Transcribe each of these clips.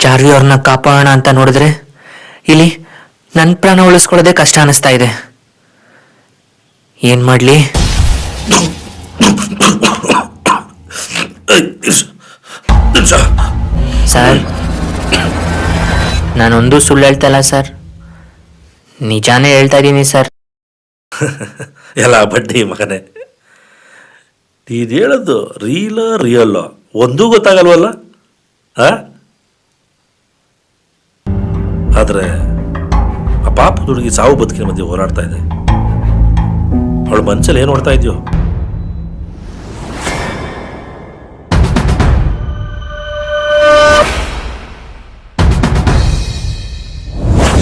ಚಾರ್ವಿ ಅವ್ರನ್ನ ಕಾಪಾಡೋಣ ಅಂತ ನೋಡಿದ್ರೆ ಇಲ್ಲಿ ನನ್ನ ಪ್ರಾಣ ಉಳಿಸ್ಕೊಳ್ಳೋದೇ ಕಷ್ಟ ಅನಿಸ್ತಾ ಇದೆ. ಏನ್ ಮಾಡ್ಲಿ? ಸರ್, ನಾನೊಂದು ಸುಳ್ಳು ಹೇಳ್ತಾ ಇಲ್ಲ ಸರ್, ನಿಜಾನೇ ಹೇಳ್ತಾ ಇದ್ದೀನಿ ಸರ್. ಎಲ್ಲ ಬಡ್ಡಿ ಮಗನೇ, ನೀನು ಹೇಳೋದು ರಿಯಲ್ಲೋ ಒಂದೂ ಗೊತ್ತಾಗಲ್ವಲ್ಲ. ಆದರೆ ಆ ಪಾಪದ ಹುಡುಗಿ ಸಾವು ಬದುಕಿನ ಮಧ್ಯೆ ಹೋರಾಡ್ತಾ ಇದೆ. ಅವಳ ಮನಸ್ಸಲ್ಲಿ ಏನು ನೋಡ್ತಾ ಇದೆಯೋ?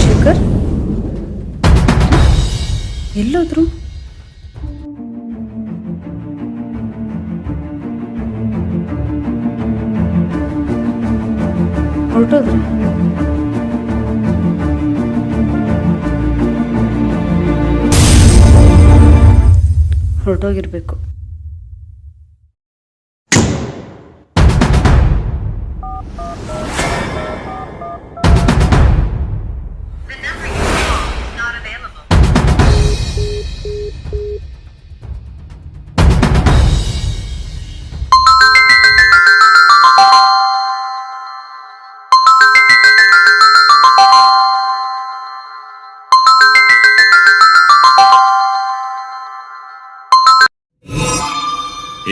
ಶೇಖರ್ ಎಲ್ಲೋದ್ರು? ಹೊರಟೋದ್ರು? ಹೊರಟೋಗಿರ್ಬೇಕು.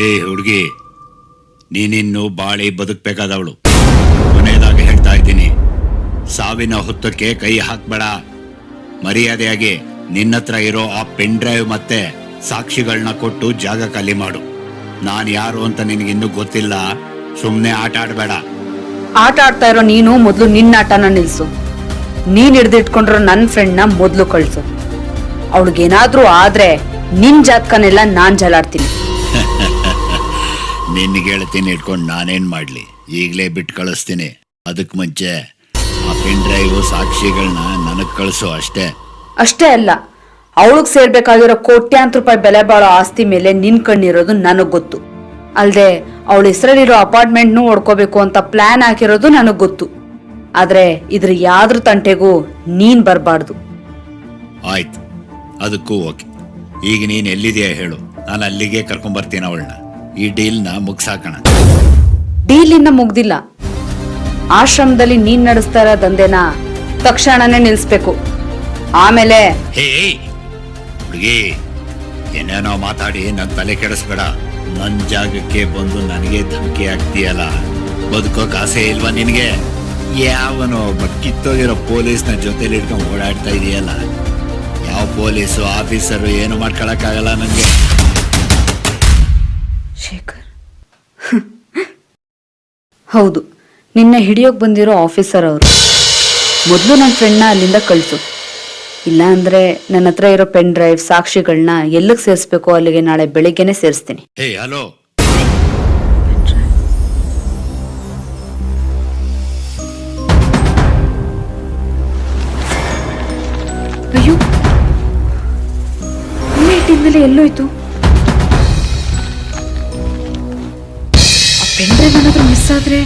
ಏ ಹುಡುಗಿ, ನೀನಿನ್ನು ಬಾಳಿ ಬದುಕಬೇಕಾದವಳು. ಕೊನೆಯದಾಗಿ ಹೇಳ್ತಾ ಇದ್ದೀನಿ, ಸಾವಿನ ಹೊತ್ತಕ್ಕೆ ಕೈ ಹಾಕ್ಬೇಡ. ಮರ್ಯಾದೆಯಾಗಿ ನಿನ್ನತ್ರ ಇರೋ ಆ ಪೆನ್ ಡ್ರೈವ್ ಮತ್ತೆ ಸಾಕ್ಷಿಗಳನ್ನ ಕೊಟ್ಟು ಜಾಗ ಖಾಲಿ ಮಾಡು. ನಾನು ಯಾರು ಅಂತ ನಿನಗಿನ್ನೂ ಗೊತ್ತಿಲ್ಲ. ಸುಮ್ಮನೆ ಆಟ ಆಡಬೇಡ. ಆಟ ಆಡ್ತಾ ಇರೋ ನೀನು ಮೊದಲು ನಿನ್ನ ಆಟನ ನಿಲ್ಸು. ನೀನ್ ಹಿಡ್ದಿಟ್ಕೊಂಡ್ರು ನನ್ನ ಫ್ರೆಂಡ್ನ ಮೊದಲು ಕಳ್ಸು. ಅವಳಿಗೇನಾದ್ರೂ ಆದ್ರೆ ನಿನ್ ಜಾತಕನೆಲ್ಲ ನಾನ್ ಜಲಾಡ್ತೀನಿ. ನಿನ್ಗೆ ಹೇಳ್ತೀನಿ ಇಟ್ಕೊಂಡು ನಾನೇನ್ ಮಾಡ್ಲಿ? ಈಗಲೇ ಬಿಟ್ಟು ಕಳಿಸ್ತೀನಿ. ಅದಕ್ ಮುಂಚೆ ಆ ಪೆನ್ ಡ್ರೈವ್ ಸಾಕ್ಷಿಗಳನ್ನ ನನಗ್ ಕಳಿಸು ಅಷ್ಟೇ. ಅಷ್ಟೇ ಅಲ್ಲ, ಅವಳಿಗೆ ಸೇರ್ಬೇಕಾಗಿರೋ ಕೋಟ್ಯಾಂತರ ರೂಪಾಯಿ ಬೆಲೆ ಬಾಳೋ ಆಸ್ತಿ ಮೇಲೆ ನಿನ್ ಕಣ್ಣಿರೋದು ನನಗ್ ಗೊತ್ತು. ಅಲ್ದೆ ಅವಳ ಹೆಸರಲ್ಲಿರೋ ಅಪಾರ್ಟ್ಮೆಂಟ್ನು ಹೊಡ್ಕೋಬೇಕು ಅಂತ ಪ್ಲಾನ್ ಹಾಕಿರೋದು ನನಗ್ ಗೊತ್ತು. ಆದ್ರೆ ಇದ್ರ ಯಾವ್ದ್ರ ತಂಟೆಗೂ ನೀನ್ ಬರ್ಬಾರ್ದು. ಆಯ್ತು, ಅದಕ್ಕೂ ಓಕೆ. ಈಗ ನೀನ್ ಎಲ್ಲಿದೆಯಾ ಹೇಳು, ನಾನು ಅಲ್ಲಿಗೆ ಕರ್ಕೊಂಡ್ ಬರ್ತೀನಿ ಅವಳನ್ನ. ಈ ಡೀಲ್ನ ಮುಗ್ಸಾಕೋಣ. ಡೀಲ್ ಇನ್ನ ಮುಗ್ದಿಲ್ಲ. ಆಶ್ರಮದಲ್ಲಿ ನೀನ್ ನಡೆಸ್ತಾ ಇರೋ ದಂಧೆನ ತಕ್ಷಣನೇ ನಿಲ್ಸ್ಬೇಕು. ಆಮೇಲೆ ಹೇ ಹುಡುಗಿ, ಏನೇನೋ ಮಾತಾಡಿ ನನ್ ತಲೆ ಕೆಡಿಸ್ಬೇಡ. ನನ್ ಜಾಗಕ್ಕೆ ಬಂದು ನನಗೆ ಧಮಕಿ ಆಗ್ತೀಯಲ್ಲ. ಬದುಕೋಕ್ ಆಸೆ ಇಲ್ವಾ ನಿನ್ಗೆ? ಯಾವನೋ ಒಬ್ಬ ಕಿತ್ತೋಗಿರೋ ಪೊಲೀಸ್ನ ಜೊತೆಲಿ ಇಟ್ಕೊಂಡು ಓಡಾಡ್ತಾ ಇದೆಯಲ್ಲ. ಯಾವ ಪೊಲೀಸು ಆಫೀಸರು ಏನು ಮಾಡ್ಕೊಳಕ್ಕಾಗಲ್ಲ ನನಗೆ. ಶೇಖರ್, ಹೌದು, ನಿನ್ನೆ ಹಿಡಿಯೋಕ್ ಬಂದಿರೋ ಆಫೀಸರ್ ಅವರು. ಮೊದಲು ನನ್ನ ಫ್ರೆಂಡ್ನ ಅಲ್ಲಿಂದ ಕಳಿಸು. ಇಲ್ಲ ಅಂದ್ರೆ ನನ್ನ ಹತ್ರ ಇರೋ ಪೆನ್ ಡ್ರೈವ್ ಸಾಕ್ಷಿಗಳನ್ನ ಎಲ್ಲಿಗೆ ಸೇರಿಸ್ಬೇಕು ಅಲ್ಲಿಗೆ ನಾಳೆ ಬೆಳಿಗ್ಗೆನೆ ಸೇರಿಸ್ತೀನಿ. ಹೇ ಹಲೋ, ಅಯ್ಯೋ, ಇಟ್ಟಿದ್ಮೇಲೆ ಎಲ್ಲೋಯ್ತು? ಆ ಪೆನ್ ಡ್ರೈವ್ ಏನಾದ್ರೂ ಮಿಸ್ ಆದ್ರೆ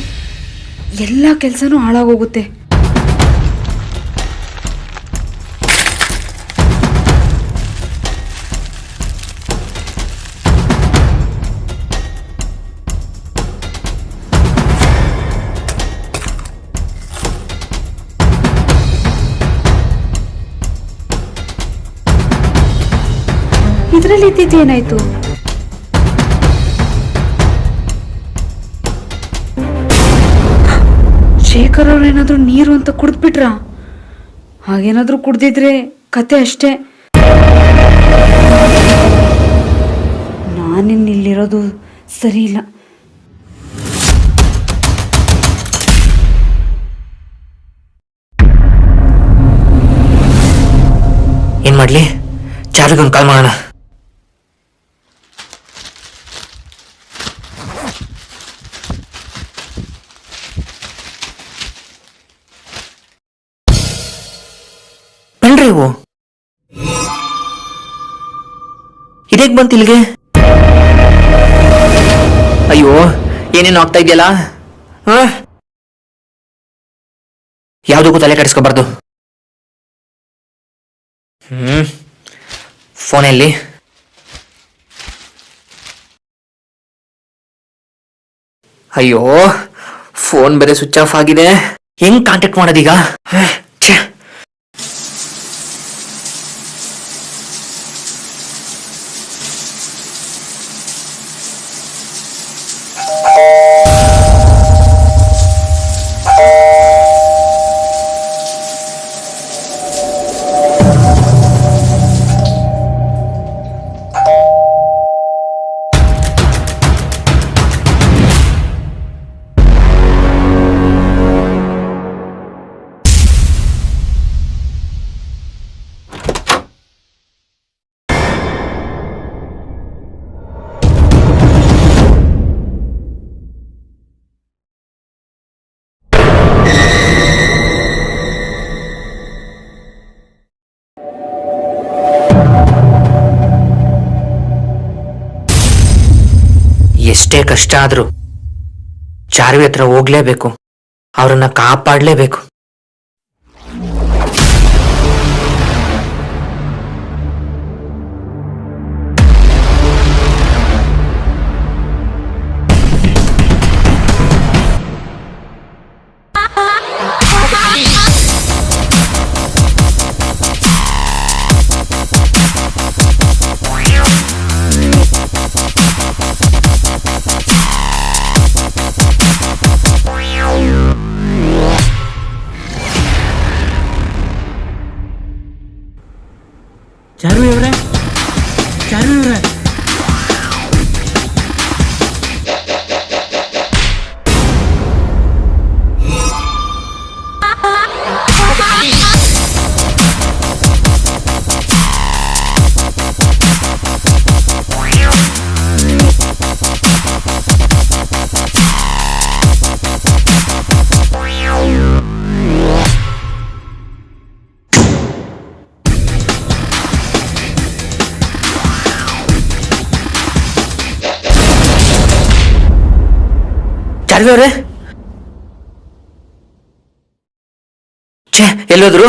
ಎಲ್ಲಾ ಕೆಲ್ಸನೂ ಹಾಳಾಗೋಗುತ್ತೆ. ಇದ್ರಲ್ಲಿ ಇದ್ದಿದ್ದೇನಾಯ್ತು? ಶೇಖರ್ ಅವ್ರೇನಾದ್ರೂ ನೀರು ಅಂತ ಕುಡ್ದ್ಬಿಟ್ರ? ಹಾಗೇನಾದ್ರೂ ಕುಡ್ದಿದ್ರೆ ಕತೆ ಅಷ್ಟೇ. ನಾನಿನ್ನಿಲ್ಲಿರೋದು ಸರಿ ಇಲ್ಲ. ಏನ್ ಮಾಡ್ಲಿ? ಚಾರ್ವಿಗೊಂದು ಕಾಲ್ ಮಾಡೋಣ. ಪೆನ್ಡ್ರೈವು ಇದೇಗ್ ಬಂತು ಇಲ್ಲಿಗೆ? ಅಯ್ಯೋ, ಏನೇನು ಆಗ್ತಾ ಇದೆಯಲ್ಲ. ಯಾವುದಕ್ಕೂ ತಲೆ ಕೆಡಿಸ್ಕೋಬಾರ್ದು. ಫೋನಲ್ಲಿ ಅಯ್ಯೋ, ಫೋನ್ ಬೇರೆ ಸ್ವಿಚ್ ಆಫ್ ಆಗಿದೆ. ಹೆಂಗ್ ಕಾಂಟ್ಯಾಕ್ಟ್ ಮಾಡೋದೀಗ? ಛೆ. ಎಷ್ಟೇ ಕಷ್ಟ ಆದ್ರೂ ಚಾರ್ವಿ ಹತ್ರ ಹೋಗ್ಲೇಬೇಕು, ಅವ್ರನ್ನ ಕಾಪಾಡ್ಲೇಬೇಕು. ಚಾರ್ವಿ ಅವ್ರೆ, ಚಾರ್ವಿ ಅವ್ರೆ, ಚಾರ್ವಿ ಅವ್ರೆ, ಛೇ, ಎಲ್ಲೋದ್ರು?